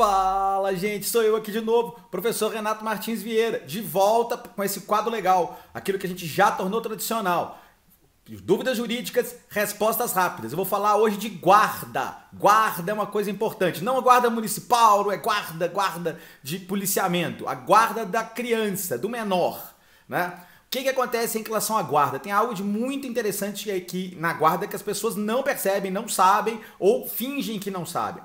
Fala, gente, sou eu aqui de novo, professor Renato Martins Vieira, de volta com esse quadro legal, aquilo que a gente já tornou tradicional. Dúvidas jurídicas, respostas rápidas. Eu vou falar hoje de guarda. Guarda é uma coisa importante. Não a guarda municipal, não é guarda de policiamento. A guarda da criança, do menor, né? O que acontece em relação à guarda? Tem algo de muito interessante aqui na guarda que as pessoas não percebem, não sabem ou fingem que não sabem.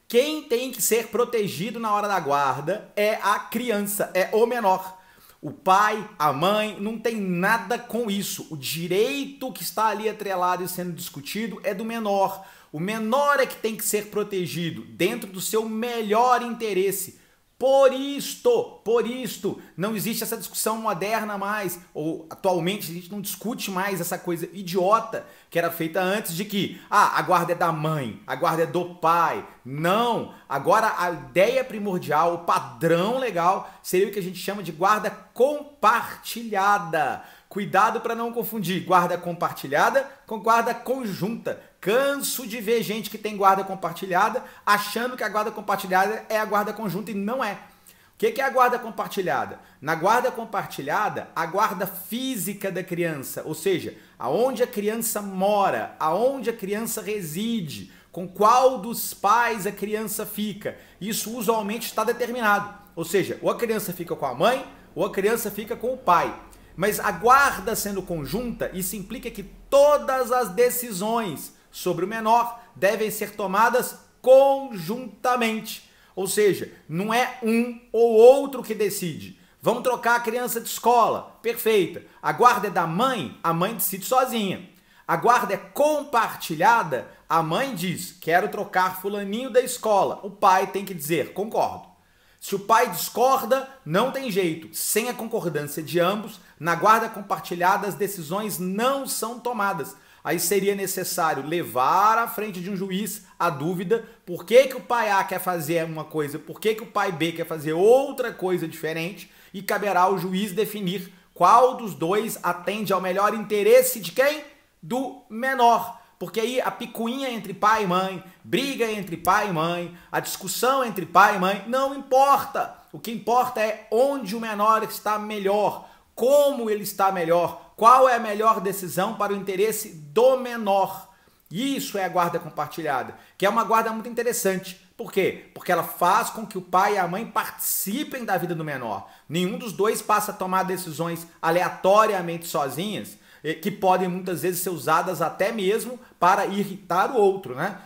Quem tem que ser protegido na hora da guarda é a criança, é o menor. O pai, a mãe, não tem nada com isso. O direito que está ali atrelado e sendo discutido é do menor. O menor é que tem que ser protegido dentro do seu melhor interesse. Por isto, não existe essa discussão moderna mais, ou atualmente a gente não discute mais essa coisa idiota que era feita antes de que, a guarda é da mãe, a guarda é do pai. Não, agora a ideia primordial, o padrão legal seria o que a gente chama de guarda compartilhada. Cuidado para não confundir guarda compartilhada com guarda conjunta. Canso de ver gente que tem guarda compartilhada achando que a guarda compartilhada é a guarda conjunta e não é. O que é a guarda compartilhada? Na guarda compartilhada, a guarda física da criança, ou seja, aonde a criança mora, aonde a criança reside, com qual dos pais a criança fica. Isso usualmente está determinado. Ou seja, ou a criança fica com a mãe ou a criança fica com o pai. Mas a guarda sendo conjunta, isso implica que todas as decisões sobre o menor devem ser tomadas conjuntamente. Ou seja, não é um ou outro que decide. Vamos trocar a criança de escola. Perfeita. A guarda é da mãe, a mãe decide sozinha. A guarda é compartilhada, a mãe diz, quero trocar fulaninho da escola. O pai tem que dizer, concordo. Se o pai discorda, não tem jeito. Sem a concordância de ambos, na guarda compartilhada as decisões não são tomadas. Aí seria necessário levar à frente de um juiz a dúvida por que o pai A quer fazer uma coisa, por que o pai B quer fazer outra coisa diferente, e caberá ao juiz definir qual dos dois atende ao melhor interesse de quem? Do menor. Porque aí a picuinha entre pai e mãe, briga entre pai e mãe, a discussão entre pai e mãe, não importa. O que importa é onde o menor está melhor, como ele está melhor, qual é a melhor decisão para o interesse do menor. Isso é a guarda compartilhada, que é uma guarda muito interessante. Por quê? Porque ela faz com que o pai e a mãe participem da vida do menor. Nenhum dos dois passa a tomar decisões aleatoriamente sozinhas, que podem muitas vezes ser usadas até mesmo para irritar o outro, né?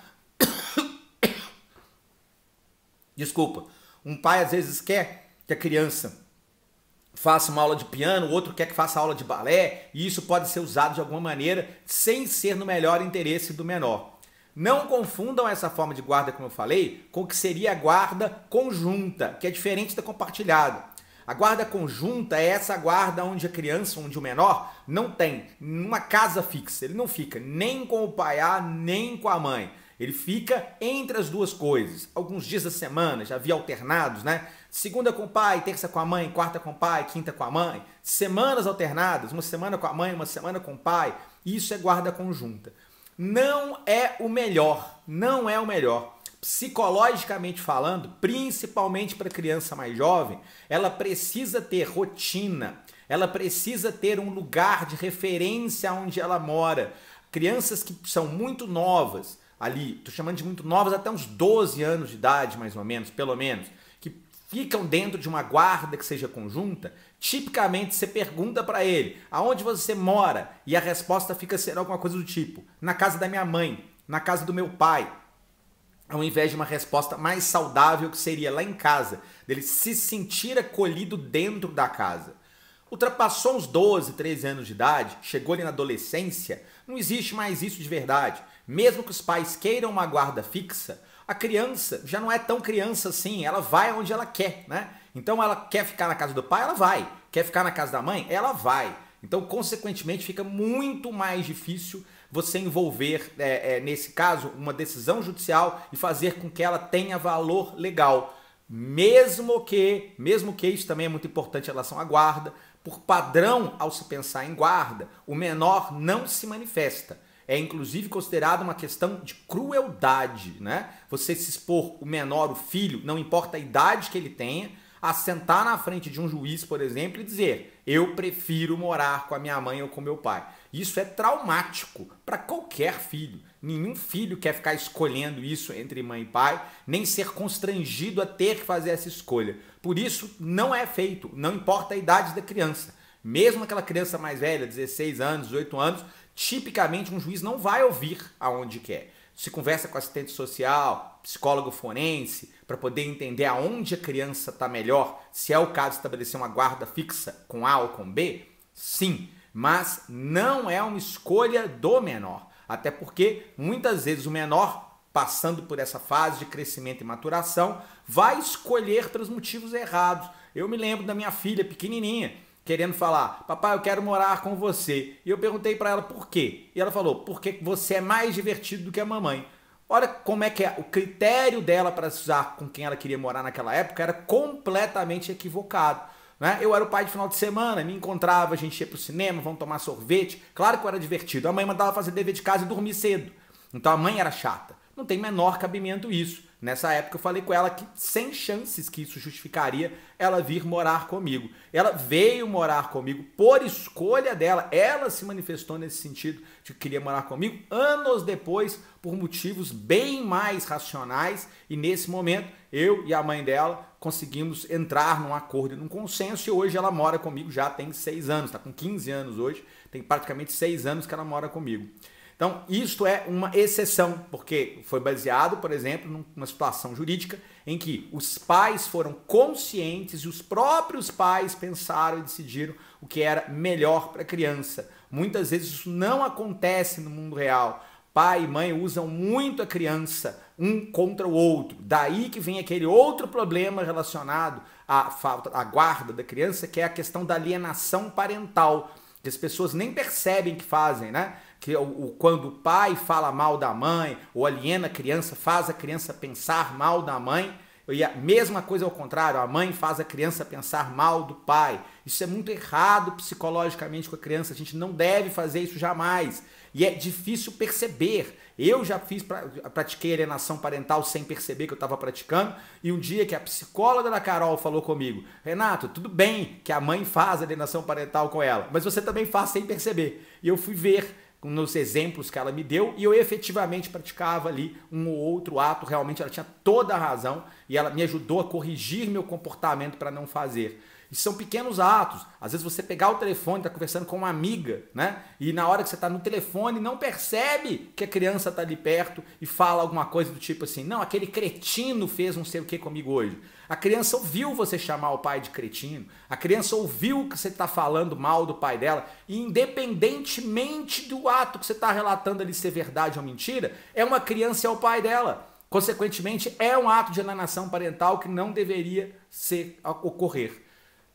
Desculpa. Um pai às vezes quer que a criança faça uma aula de piano, o outro quer que faça aula de balé, e isso pode ser usado de alguma maneira sem ser no melhor interesse do menor. Não confundam essa forma de guarda, como eu falei, com o que seria a guarda conjunta, que é diferente da compartilhada. A guarda conjunta é essa guarda onde a criança, onde o menor, não tem uma casa fixa. Ele não fica nem com o pai A, nem com a mãe. Ele fica entre as duas coisas. Alguns dias da semana, já havia alternados, né? Segunda com o pai, terça com a mãe, quarta com o pai, quinta com a mãe. Semanas alternadas, uma semana com a mãe, uma semana com o pai. Isso é guarda conjunta. Não é o melhor, não é o melhor. Psicologicamente falando, principalmente para criança mais jovem, ela precisa ter rotina, ela precisa ter um lugar de referência onde ela mora. Crianças que são muito novas, ali, estou chamando de muito novas, até uns 12 anos de idade, mais ou menos, pelo menos, que ficam dentro de uma guarda que seja conjunta, tipicamente você pergunta para ele, aonde você mora? E a resposta fica sendo alguma coisa do tipo, na casa da minha mãe, na casa do meu pai, ao invés de uma resposta mais saudável que seria lá em casa, dele se sentir acolhido dentro da casa. Ultrapassou uns 12, 13 anos de idade, chegou ali na adolescência, não existe mais isso de verdade. Mesmo que os pais queiram uma guarda fixa, a criança já não é tão criança assim, ela vai onde ela quer, né? Então ela quer ficar na casa do pai, ela vai. Quer ficar na casa da mãe, ela vai. Então, consequentemente, fica muito mais difícil você envolver, nesse caso, uma decisão judicial e fazer com que ela tenha valor legal. Mesmo que isso também é muito importante em relação à guarda, por padrão, ao se pensar em guarda, o menor não se manifesta. É inclusive considerado uma questão de crueldade, né? Você se expor o menor, o filho, não importa a idade que ele tenha, a sentar na frente de um juiz, por exemplo, e dizer: eu prefiro morar com a minha mãe ou com meu pai. Isso é traumático para qualquer filho. Nenhum filho quer ficar escolhendo isso entre mãe e pai, nem ser constrangido a ter que fazer essa escolha. Por isso, não é feito, não importa a idade da criança. Mesmo aquela criança mais velha, 16 anos, 18 anos, tipicamente um juiz não vai ouvir aonde quer. Se conversa com assistente social, psicólogo forense, para poder entender aonde a criança está melhor, se é o caso de estabelecer uma guarda fixa com A ou com B, sim, mas não é uma escolha do menor. Até porque muitas vezes o menor, passando por essa fase de crescimento e maturação, vai escolher pelos motivos errados. Eu me lembro da minha filha pequenininha, querendo falar: papai, eu quero morar com você. E eu perguntei para ela por quê. E ela falou: porque você é mais divertido do que a mamãe. Olha como é que é. O critério dela para usar com quem ela queria morar naquela época era completamente equivocado, né? Eu era o pai de final de semana, me encontrava, a gente ia pro cinema, vamos tomar sorvete. Claro que eu era divertido. A mãe mandava fazer dever de casa e dormir cedo. Então a mãe era chata. Não tem menor cabimento isso. Nessa época eu falei com ela que sem chances que isso justificaria ela vir morar comigo. Ela veio morar comigo por escolha dela. Ela se manifestou nesse sentido de que queria morar comigo anos depois por motivos bem mais racionais. E nesse momento eu e a mãe dela conseguimos entrar num acordo, num consenso, e hoje ela mora comigo, já tem 6 anos, está com 15 anos hoje, tem praticamente 6 anos que ela mora comigo. Então, isto é uma exceção, porque foi baseado, por exemplo, numa situação jurídica em que os pais foram conscientes e os próprios pais pensaram e decidiram o que era melhor para a criança. Muitas vezes isso não acontece no mundo real. Pai e mãe usam muito a criança um contra o outro. Daí que vem aquele outro problema relacionado à guarda da criança, que é a questão da alienação parental, que as pessoas nem percebem que fazem, né? Que quando o pai fala mal da mãe ou aliena a criança, faz a criança pensar mal da mãe, e a mesma coisa ao contrário, a mãe faz a criança pensar mal do pai. Isso é muito errado psicologicamente com a criança, a gente não deve fazer isso jamais. E é difícil perceber. Eu já pratiquei alienação parental sem perceber que eu estava praticando, e um dia que a psicóloga da Carol falou comigo: Renato, tudo bem que a mãe faz alienação parental com ela, mas você também faz sem perceber. E eu fui ver nos exemplos que ela me deu, e eu efetivamente praticava ali um ou outro ato. Realmente ela tinha toda a razão, e ela me ajudou a corrigir meu comportamento para não fazer. E são pequenos atos. Às vezes você pegar o telefone, tá conversando com uma amiga, né? E na hora que você tá no telefone, não percebe que a criança tá ali perto e fala alguma coisa do tipo assim: não, aquele cretino fez não sei o que comigo hoje. A criança ouviu você chamar o pai de cretino. A criança ouviu que você tá falando mal do pai dela. E independentemente do ato que você tá relatando ali ser verdade ou mentira, é uma criança e é o pai dela. Consequentemente, é um ato de alienação parental que não deveria ocorrer.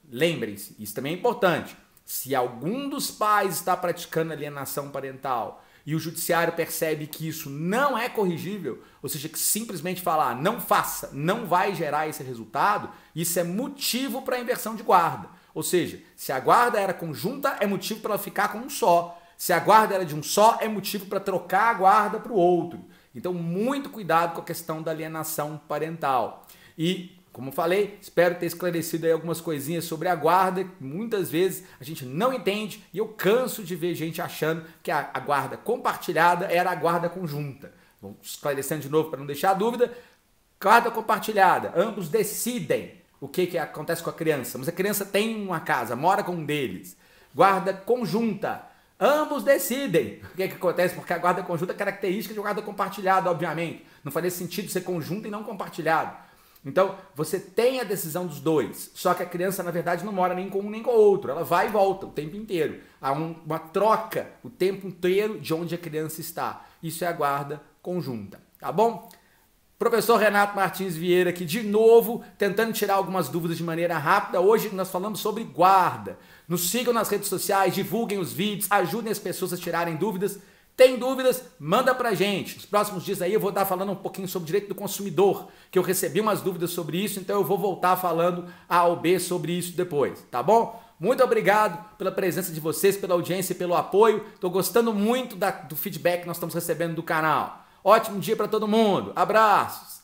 Lembrem-se, isso também é importante. Se algum dos pais está praticando alienação parental e o judiciário percebe que isso não é corrigível, ou seja, que simplesmente falar não faça, não vai gerar esse resultado, isso é motivo para a inversão de guarda. Ou seja, se a guarda era conjunta, é motivo para ela ficar com um só. Se a guarda era de um só, é motivo para trocar a guarda para o outro. Então, muito cuidado com a questão da alienação parental. E, como falei, espero ter esclarecido aí algumas coisinhas sobre a guarda, que muitas vezes a gente não entende, e eu canso de ver gente achando que a guarda compartilhada era a guarda conjunta. Vou esclarecendo de novo para não deixar dúvida. Guarda compartilhada, ambos decidem o que acontece com a criança, mas a criança tem uma casa, mora com um deles. Guarda conjunta, ambos decidem o que acontece, porque a guarda conjunta é característica de guarda compartilhada, obviamente. Não faria sentido ser conjunto e não compartilhado. Então, você tem a decisão dos dois, só que a criança, na verdade, não mora nem com um nem com o outro. Ela vai e volta o tempo inteiro. Há uma troca o tempo inteiro de onde a criança está. Isso é a guarda conjunta, tá bom? Professor Renato Martins Vieira aqui de novo, tentando tirar algumas dúvidas de maneira rápida. Hoje nós falamos sobre guarda. Nos sigam nas redes sociais, divulguem os vídeos, ajudem as pessoas a tirarem dúvidas. Tem dúvidas? Manda pra gente. Nos próximos dias aí eu vou estar falando um pouquinho sobre direito do consumidor, que eu recebi umas dúvidas sobre isso, então eu vou voltar falando A ou B sobre isso depois, tá bom? Muito obrigado pela presença de vocês, pela audiência e pelo apoio. Estou gostando muito do feedback que nós estamos recebendo do canal. Ótimo dia para todo mundo. Abraços!